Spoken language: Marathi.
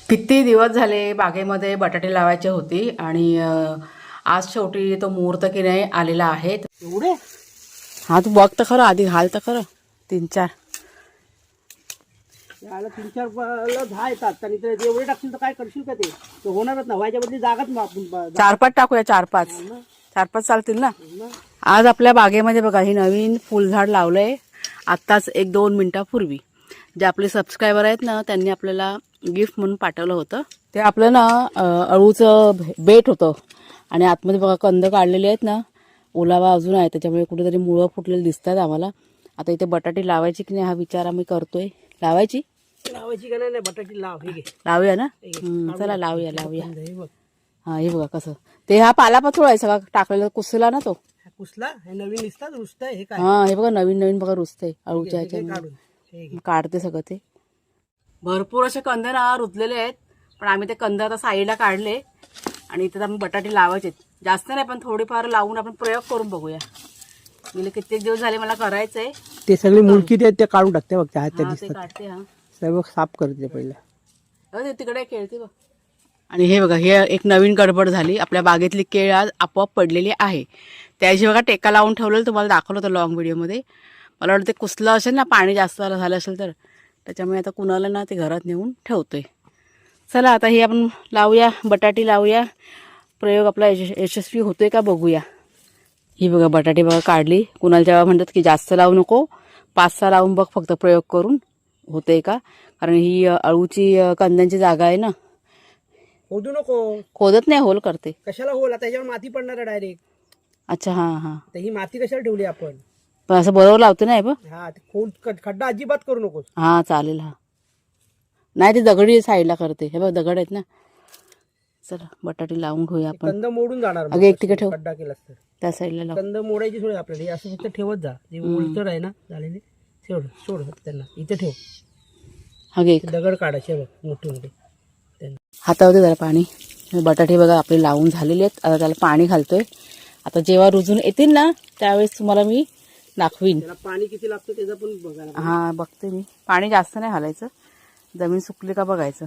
किती दिवस झाले बागेमध्ये बटाटे लावायचे होती आणि आज शेवटी तो मुहूर्त की नाही आलेला आहे. एवढे हा तू बघ तर खरं आधी घाल तर खरं 3-4 याला 3-4 10 येतात आणि ते एवढे टाकशील तर काय करशील का ते होणारच ना व्हायच्या बदली जागाच मग आपण 4-5 टाकूया 4-5 चालतील ना. आज आपल्या बागेमध्ये बघा ही नवीन फुलझाड लावलंय आत्ताच 1-2 मिनिटापूर्वी. जे आपले सबस्क्रायबर आहेत ना त्यांनी आपल्याला गिफ्ट म्हणून पाठवलं होतं. ते आपलं ना अळूचं बेट होतं आणि आतमध्ये बघा कंद काढलेले आहेत ना, ओलावा अजून आहे त्याच्यामुळे कुठेतरी मुळं फुटलेली दिसतात आम्हाला. आता इथे बटाटे लावायची की नाही हा विचार आम्ही करतोय. लावायची का नाही बटाटी लाव हे घे लावूया ना. चला लावूया. हा हे बघा कसं ते हा पालापाचोळा आहे सगळा टाकलेला कुसला ना तो कुसला हे नवीन दिसतात रुसतंय हे काय हा हे बघा नवीन बघा रुजतंय अळूच्या काढून ह्याच्यामध्ये. हे घे. काढते सगळं ते. भरपूर असे कंद ना रुजलेले आहेत पण आम्ही ते कंद आता साईडला काढले आणि इथे आम्ही बटाटे लावायचे. जास्त नाही पण थोडेफार लावून आपण प्रयोग करून बघूया. गेले कित्येक दिवस झाले मला करायचंय. ते सगळे मुळकी ते काढून टाकते बघ त्या हा ते काढते. हा सर्व साफ करते पहिला ते तिकडे खेळते बघ. आणि हे बघा हे एक नवीन गडबड झाली. आपल्या बागेतली केळ आज आपोआप पडलेली आहे. त्याशी बघा टेका लावून ठेवलेलं तुम्हाला दाखवलं होतं लॉंग व्हिडिओमध्ये. मला वाटतं ते कुसलं असेल ना पाणी जास्त झालं असेल तर त्याच्यामुळे आता कुणाला ना ते घरात नेऊन ठेवतोय. चला आता हे आपण लावूया बटाटे लावूया. प्रयोग आपला यशस्वी होतोय का बघूया. ही बघा बटाटे बघा काढली. कुणाला जेव्हा म्हणतात की जास्त लावू नको 5-6 लावून बघ फक्त प्रयोग करून होतंय का. कारण ही अळूची कंद्यांची जागा आहे ना. खोदू नको खोदत नाही होल करते. कशाला होल आता याच्यावर माती पडणार आहे डायरेक्ट. अच्छा हा तर ही माती कशाला ठेवली आपण. पण असं बरोबर लावते नाही बघ. हा खड्डा अजिबात करू नकोस. हा चालेल. हा नाही ते दगडी साईडला करते. हे बघ दगड आहेत ना. चला बटाटे लावून घेऊया आपण. कंद मोडून जाणार अगे एक तिकडे ठेव खड्डा केलास तर त्या साईडला लाव. कंद मोडायची सोड आपल्याला हे असं फक्त ठेवत जा. जे उलटं आहे ना झालेले सोड त्यांना इथे ठेव. हा घे दगड काढायचे बघ मोठे हातावते जरा पाणी. बटाटे बघा आपले लावून झालेले आहेत. आता त्याला पाणी घालतोय. आता जेव्हा रुजून येतील ना त्यावेळेस तुम्हाला मी दाखवीन. त्याला पाणी किती लागतं त्याचं पण बघायला. हा बघते मी. पाणी जास्त नाही घालायचं. जमीन सुकली का बघायचं.